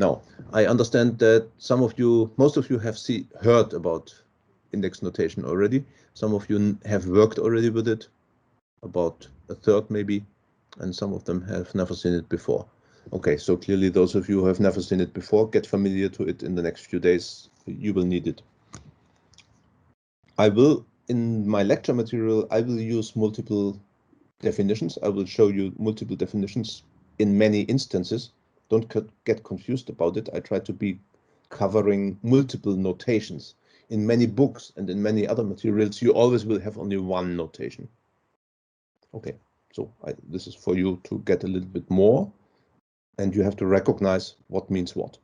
Now, I understand that most of you have heard about index notation already. Some of you have worked already with it, about a third maybe, and some of them have never seen it before. Okay, so clearly those of you who have never seen it before, get familiar to it in the next few days. You will need it. In my lecture material, I will use multiple definitions. I will show you multiple definitions in many instances. Don't get confused about it. I try to be covering multiple notations. In many books and in many other materials, you always will have only one notation. Okay, so this is for you to get a little bit more, and you have to recognize what means what.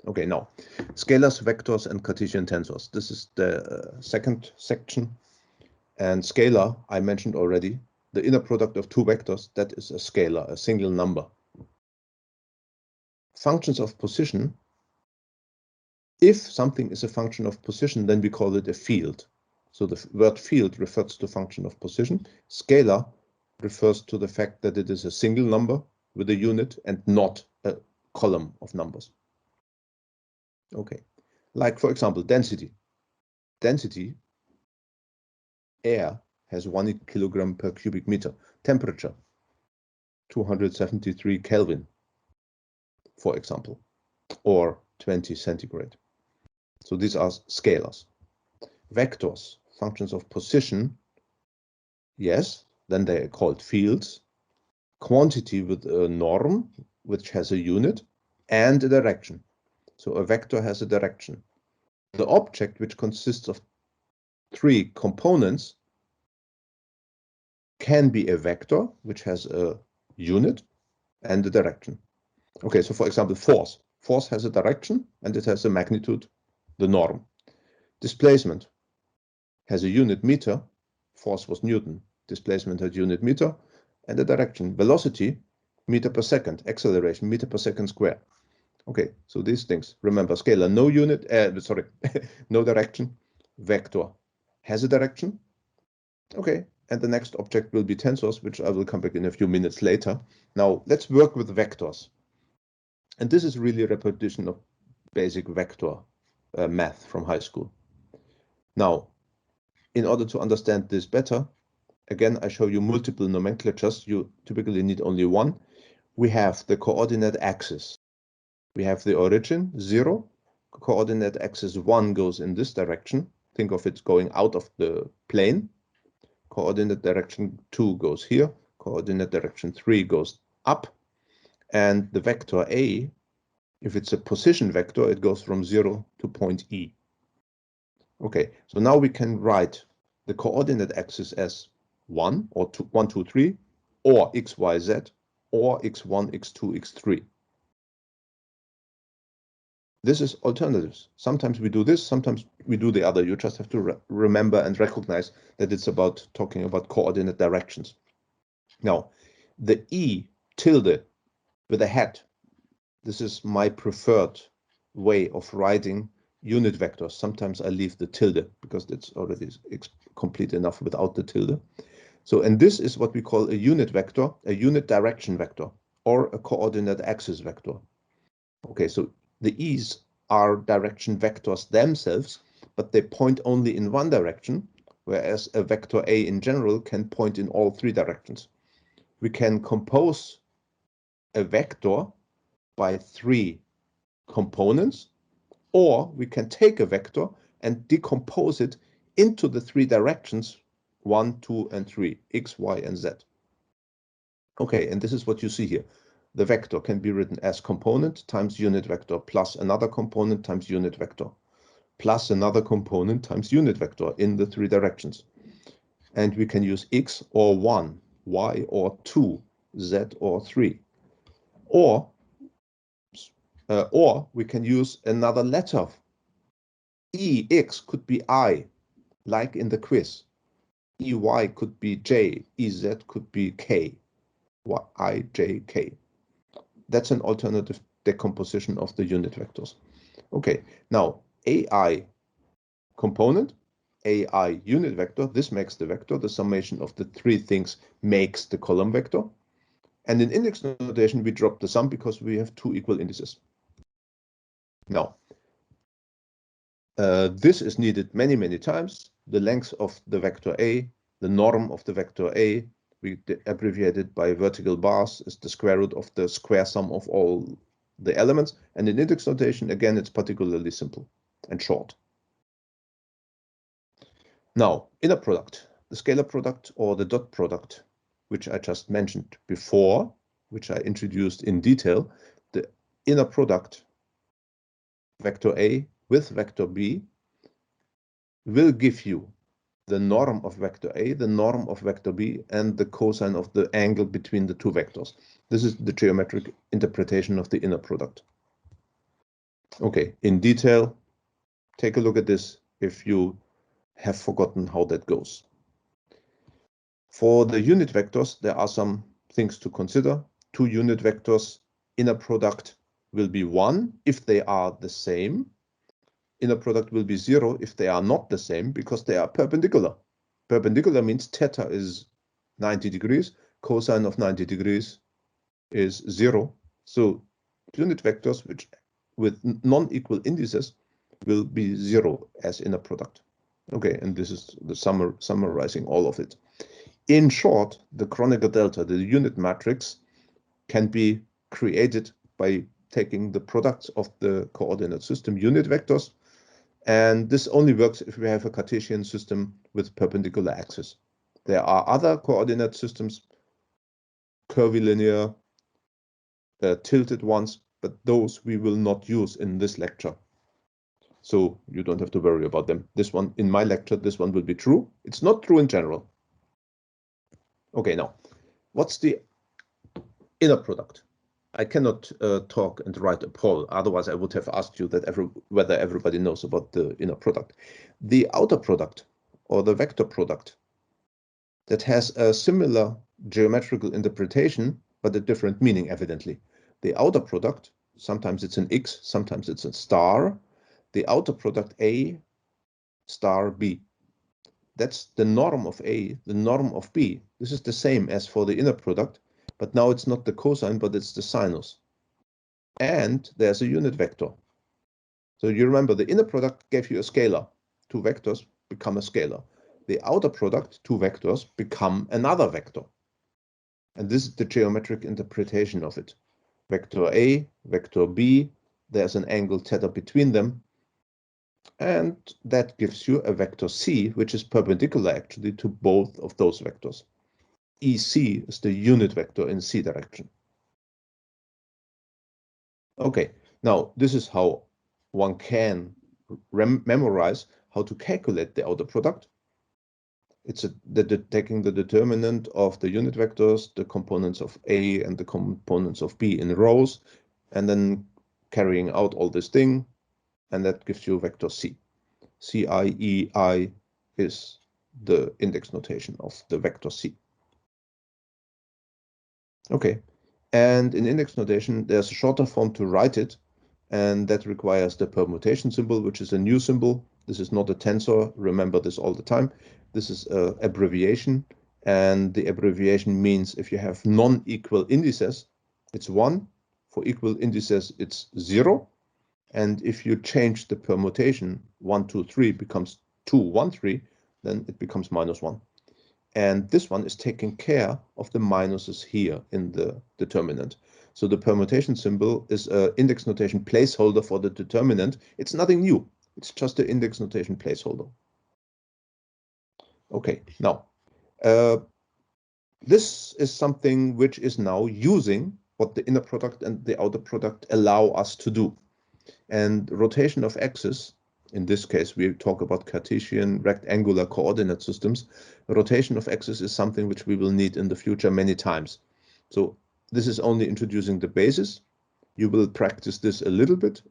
Okay, now, scalars, vectors, and Cartesian tensors. This is the second section. And scalar, I mentioned already, the inner product of two vectors, that is a scalar, a single number. Functions of position. If something is a function of position, then we call it a field. So the word field refers to function of position. Scalar refers to the fact that it is a single number with a unit and not a column of numbers. Okay, like for example, density. Density, air has 1 kilogram per cubic meter. Temperature, 273 Kelvin, for example, or 20 centigrade. So these are scalars. Vectors, functions of position, yes, then they are called fields. Quantity with a norm, which has a unit, and a direction. So a vector has a direction. The object, which consists of 3 components, can be a vector, which has a unit and a direction. Okay, so for example, force. Force has a direction and it has a magnitude, the norm. Displacement has a unit meter. Force was Newton. Displacement had unit meter and a direction. Velocity, meter per second. Acceleration, meter per second square. Okay, so these things. Remember, scalar, no unit, no direction. Vector has a direction. Okay, and the next object will be tensors, which I will come back in a few minutes later. Now, let's work with vectors. And this is really a repetition of basic vector math from high school. Now, in order to understand this better, again, I show you multiple nomenclatures. You typically need only one. We have the coordinate axis. We have the origin, 0. Coordinate axis 1 goes in this direction. Think of it going out of the plane. Coordinate direction 2 goes here. Coordinate direction 3 goes up. And the vector A, if it's a position vector, it goes from 0 to point E. Okay, so now we can write the coordinate axis as 1 or 2, 1, 2, 3, or x, y, z, or x1, x2, x3. This is alternatives. Sometimes we do this, sometimes we do the other. You just have to remember and recognize that it's about talking about coordinate directions. Now, the E tilde with a hat, this is my preferred way of writing unit vectors. Sometimes I leave the tilde because it's already complete enough without the tilde. So, and this is what we call a unit vector, a unit direction vector, or a coordinate axis vector. Okay, so the E's are direction vectors themselves, but they point only in one direction, whereas a vector A in general can point in all 3 directions. We can compose a vector by 3 components, or we can take a vector and decompose it into the 3 directions, 1, 2, and 3, x, y, and z. Okay, and this is what you see here. The vector can be written as component times unit vector plus another component times unit vector plus another component times unit vector in the 3 directions. And we can use x or 1, y or 2, z or 3. Or we can use another letter. Ex could be I, like in the quiz. Ey could be j, ez could be k, I, j, k. That's an alternative decomposition of the unit vectors. Okay, now AI component, AI unit vector, this makes the vector. The summation of the 3 things makes the column vector. And in index notation, we drop the sum because we have 2 equal indices. Now, this is needed many, many times. The length of the vector A, the norm of the vector A, we abbreviate it by vertical bars, is the square root of the square sum of all the elements. And in index notation, again, it's particularly simple and short. Now, inner product, the scalar product or the dot product, which I just mentioned before, which I introduced in detail, the inner product, vector A with vector B, will give you the norm of vector A, the norm of vector B, and the cosine of the angle between the two vectors. This is the geometric interpretation of the inner product. Okay, in detail, take a look at this if you have forgotten how that goes. For the unit vectors, there are some things to consider. Two unit vectors, inner product will be 1 if they are the same. Inner product will be 0 if they are not the same, because they are perpendicular. Perpendicular means theta is 90 degrees, cosine of 90 degrees is 0. So unit vectors which with non-equal indices will be 0 as inner product. Okay, and this is the summarizing all of it. In short, the Kronecker delta, the unit matrix, can be created by taking the products of the coordinate system unit vectors. And this only works if we have a Cartesian system with perpendicular axis. There are other coordinate systems, curvilinear, tilted ones, but those we will not use in this lecture. So you don't have to worry about them. This one, in my lecture, this one will be true. It's not true in general. Okay, now, what's the inner product? I cannot talk and write a poll, otherwise I would have asked you that whether everybody knows about the inner product. The outer product, or the vector product, that has a similar geometrical interpretation, but a different meaning, evidently. The outer product, sometimes it's an X, sometimes it's a star. The outer product A star B. That's the norm of A, the norm of B. This is the same as for the inner product, but now it's not the cosine, but it's the sinus. And there's a unit vector. So you remember the inner product gave you a scalar. Two vectors become a scalar. The outer product, two vectors, become another vector. And this is the geometric interpretation of it. Vector A, vector B, there's an angle theta between them. And that gives you a vector C, which is perpendicular actually to both of those vectors. EC is the unit vector in C direction. Okay, now this is how one can memorize how to calculate the outer product. It's taking the determinant of the unit vectors, the components of A and the components of B in rows, and then carrying out all this thing, and that gives you vector C. CIEI is the index notation of the vector C. Okay, and in index notation, there's a shorter form to write it, and that requires the permutation symbol, which is a new symbol. This is not a tensor, remember this all the time. This is an abbreviation, and the abbreviation means if you have non-equal indices, it's 1. For equal indices, it's 0. And if you change the permutation, 1, 2, 3 becomes 2, 1, 3, then it becomes -1. And this one is taking care of the minuses here in the determinant. So the permutation symbol is an index notation placeholder for the determinant. It's nothing new. It's just an index notation placeholder. Okay, now, this is something which is now using what the inner product and the outer product allow us to do. And rotation of axis, in this case, we talk about Cartesian rectangular coordinate systems. Rotation of axis is something which we will need in the future many times. So this is only introducing the basis. You will practice this a little bit,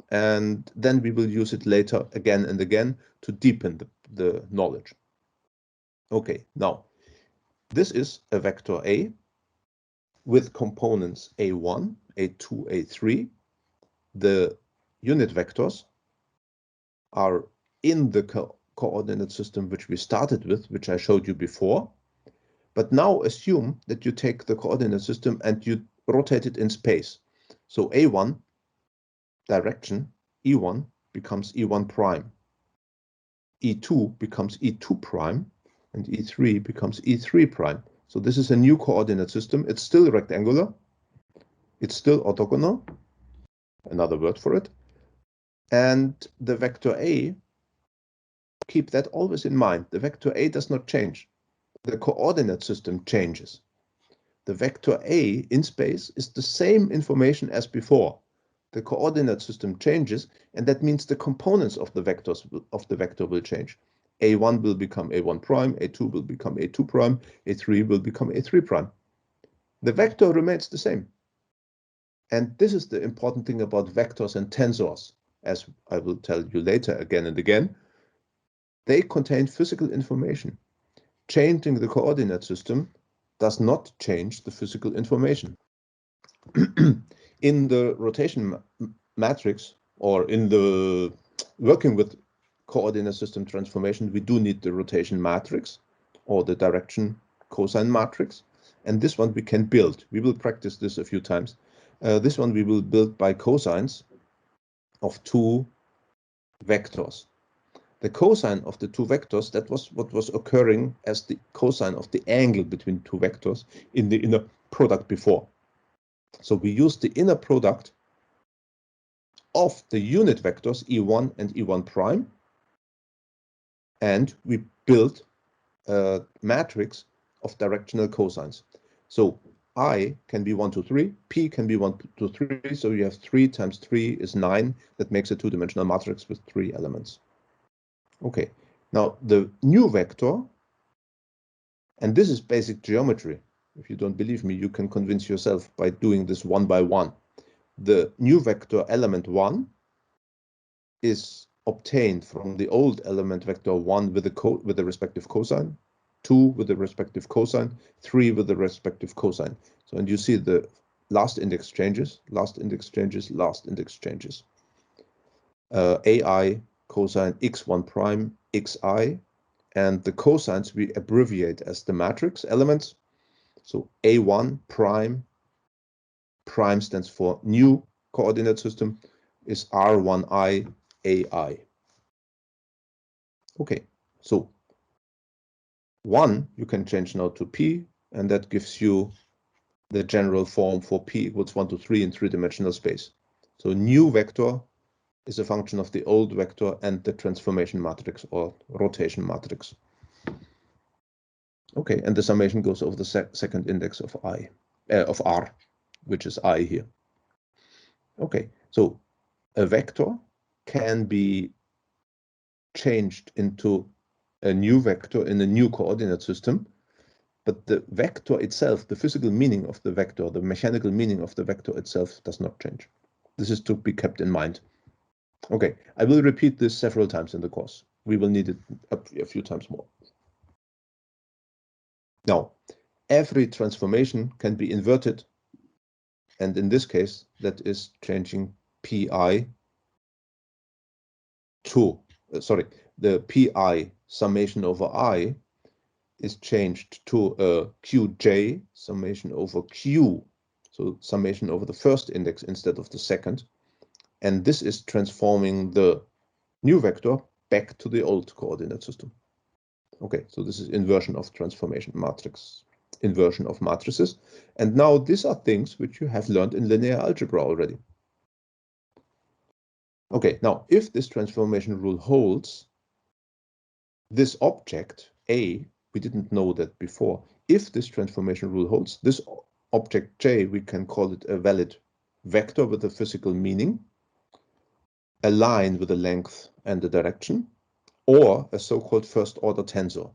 and then we will use it later again and again to deepen the knowledge. Okay, now, this is a vector A with components A1, A2, A3. The unit vectors are in the coordinate system which we started with, which I showed you before. But now assume that you take the coordinate system and you rotate it in space. So A1 direction E1 becomes E1 prime. E2 becomes E2 prime, and E3 becomes E3 prime. So this is a new coordinate system. It's still rectangular. It's still orthogonal, another word for it. And the vector A, keep that always in mind. The vector A does not change. The coordinate system changes. The vector A in space is the same information as before. The coordinate system changes, and that means the components of the vectors of the vector will change. A1 will become A1 prime, A2 will become A2 prime, A3 will become A3 prime. The vector remains the same. And this is the important thing about vectors and tensors, as I will tell you later again and again. They contain physical information. Changing the coordinate system does not change the physical information. In the rotation matrix, or in the working with coordinate system transformation, we do need the rotation matrix or the direction cosine matrix. And this one we can build. We will practice this a few times. This one we will build by cosines of two vectors. The cosine of the two vectors, that was what was occurring as the cosine of the angle between two vectors in the inner product before. So we use the inner product of the unit vectors E1 and E1 prime, and we build a matrix of directional cosines. So I can be 1, 2, 3, P can be 1, 2, 3, so you have 3 times 3 is 9. That makes a two-dimensional matrix with 3 elements. Okay, now the new vector, and this is basic geometry. If you don't believe me, you can convince yourself by doing this one by one. The new vector element 1 is obtained from the old element vector 1 with the respective cosine, 2 with the respective cosine, 3 with the respective cosine. So, and you see the last index changes, last index changes, last index changes. AI cosine x1 prime, xi, and the cosines we abbreviate as the matrix elements. So A1 prime, prime stands for new coordinate system, is R1i AI. Okay, so 1 you can change now to P, and that gives you the general form for P equals 1 to 3 in three-dimensional space. So new vector is a function of the old vector and the transformation matrix or rotation matrix. Okay, and the summation goes over the second index of R, which is I here. Okay, so a vector can be changed into a new vector in a new coordinate system, but the vector itself, the physical meaning of the vector, the mechanical meaning of the vector itself does not change. This is to be kept in mind. Okay, I will repeat this several times in the course. We will need it a few times more. Now, every transformation can be inverted, and in this case, that is changing Pi to, the Pi summation over I is changed to a Qj summation over Q, so summation over the first index instead of the second, and this is transforming the new vector back to the old coordinate system. Okay, so this is inversion of transformation matrix, inversion of matrices, and now these are things which you have learned in linear algebra already. Okay, now if this transformation rule holds, this object A, we didn't know that before. If this transformation rule holds, this object J, we can call it a valid vector with a physical meaning, a line with a length and a direction, or a so-called first-order tensor.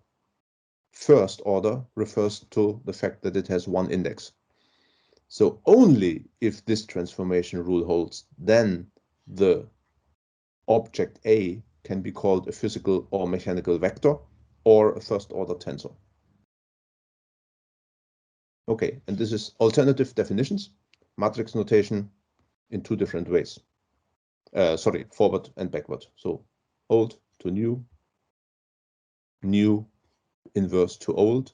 First order refers to the fact that it has one index. So only if this transformation rule holds, then the object A can be called a physical or mechanical vector or a first-order tensor. Okay, and this is alternative definitions, matrix notation in two different ways. Forward and backward. So old to new, new inverse to old,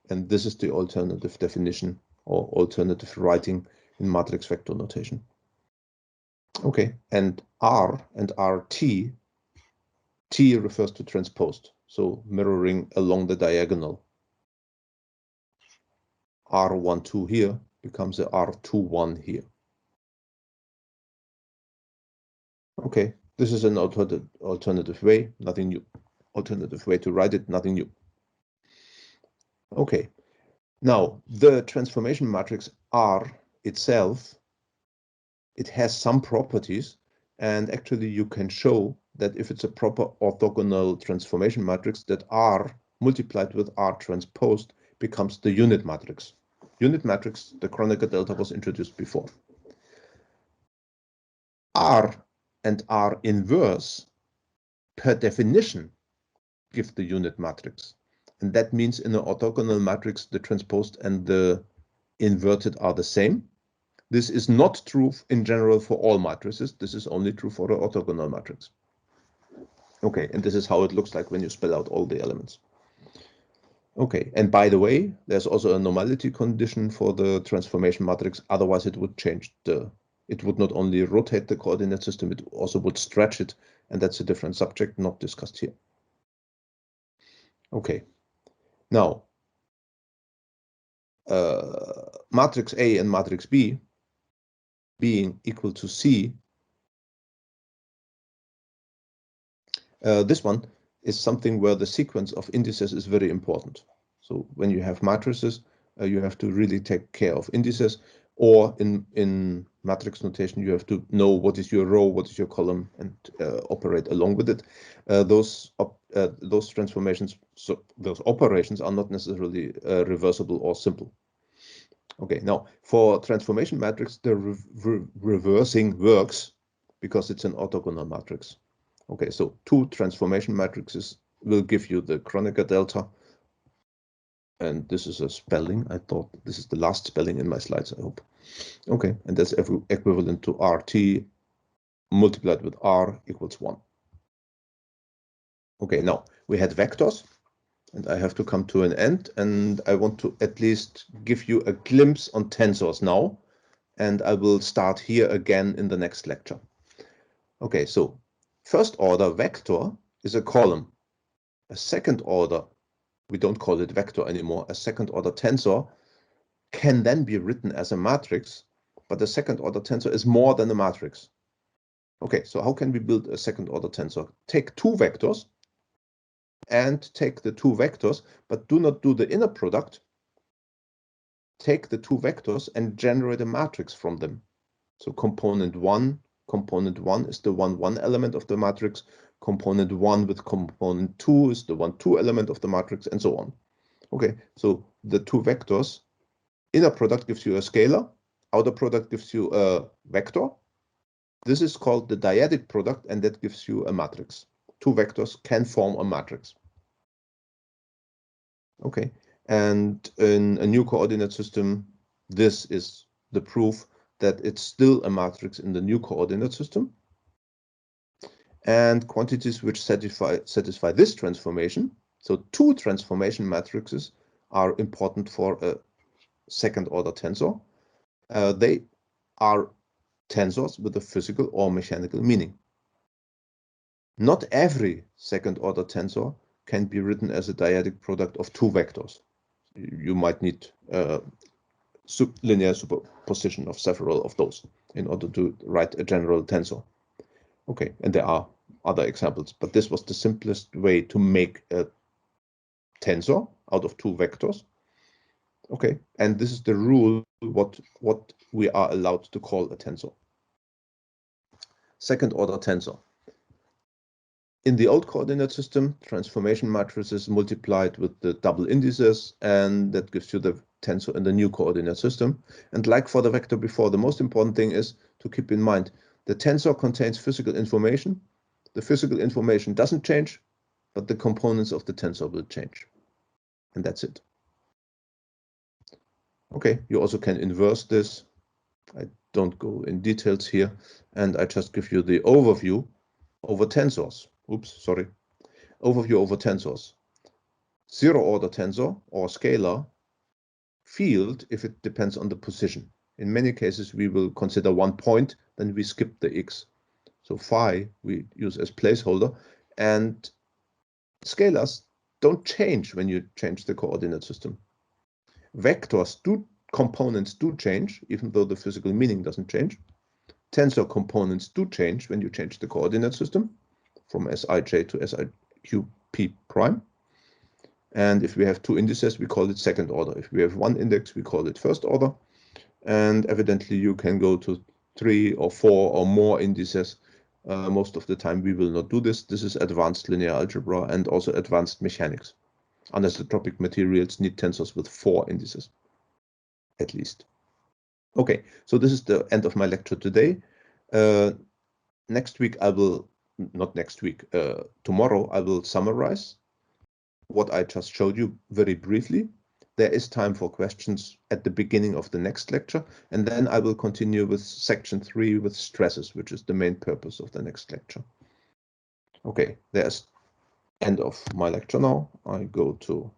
and this is the alternative definition or alternative writing in matrix vector notation. Okay, and R and RT, T refers to transposed, so mirroring along the diagonal. R12 here becomes a R21 here. Okay, this is an alternative way, nothing new. Alternative way to write it, nothing new. Okay, now the transformation matrix R itself, it has some properties, and actually you can show that if it's a proper orthogonal transformation matrix, that R multiplied with R transposed becomes the unit matrix. Unit matrix, the Kronecker delta was introduced before. R and R inverse, per definition, give the unit matrix. And that means in an orthogonal matrix, the transposed and the inverted are the same. This is not true in general for all matrices. This is only true for the orthogonal matrix. Okay, and this is how it looks like when you spell out all the elements. Okay, and by the way, there's also a normality condition for the transformation matrix. Otherwise, it would change it would not only rotate the coordinate system, it also would stretch it. And that's a different subject, not discussed here. Okay, now, matrix A and matrix B being equal to C, this one is something where the sequence of indices is very important. So when you have matrices, you have to really take care of indices, or in matrix notation, you have to know what is your row, what is your column, and operate along with it. Those transformations, so those operations are not necessarily reversible or simple. Okay, now for transformation matrix, the reversing works because it's an orthogonal matrix. Okay, so two transformation matrices will give you the Kronecker delta. And this is a spelling. I thought this is the last spelling in my slides, I hope. Okay, and that's equivalent to RT multiplied with R equals 1. Okay, now we had vectors, and I have to come to an end, and I want to at least give you a glimpse on tensors now, and I will start here again in the next lecture. Okay, so first order vector is a column. A second order, we don't call it vector anymore, a second order tensor can then be written as a matrix, but the second order tensor is more than a matrix. Okay, so how can we build a second order tensor? Take two vectors and take the two vectors, but do not do the inner product. Take the two vectors and generate a matrix from them. So component 1 is the 1 element of the matrix. Component 1 with component 2 is the 1 element of the matrix, and so on. Okay, so the two vectors, inner product gives you a scalar, outer product gives you a vector. This is called the dyadic product, and that gives you a matrix. Two vectors can form a matrix. Okay, and in a new coordinate system, this is the proof that it's still a matrix in the new coordinate system. And quantities which satisfy this transformation, so two transformation matrices are important for a second order tensor. They are tensors with a physical or mechanical meaning. Not every second order tensor can be written as a dyadic product of two vectors. You might need linear superposition of several of those in order to write a general tensor. Okay, and there are other examples, but this was the simplest way to make a tensor out of two vectors. Okay, and this is the rule, what we are allowed to call a tensor. Second order tensor. In the old coordinate system, transformation matrices multiplied with the double indices, and that gives you the tensor in the new coordinate system. And like for the vector before, the most important thing is to keep in mind the tensor contains physical information. The physical information doesn't change, but the components of the tensor will change. And that's it. Okay, you also can inverse this. I don't go in details here, and I just give you the overview over tensors. Oops, sorry. Overview over tensors. Zero order tensor or scalar field if it depends on the position. In many cases, we will consider one point, then we skip the x. So phi we use as placeholder, and scalars don't change when you change the coordinate system. Vectors components do change, even though the physical meaning doesn't change. Tensor components do change when you change the coordinate system from Sij to Siqp prime. And if we have two indices, we call it second order. If we have one index, we call it first order. And evidently, you can go to 3 or 4 or more indices. Most of the time, we will not do this. This is advanced linear algebra and also advanced mechanics. Anisotropic materials need tensors with 4 indices, at least. Okay, so this is the end of my lecture today. Next week, tomorrow, I will summarize what I just showed you very briefly. There is time for questions at the beginning of the next lecture, and then I will continue with section 3 with stresses, which is the main purpose of the next lecture. Okay, there's end of my lecture now. I go to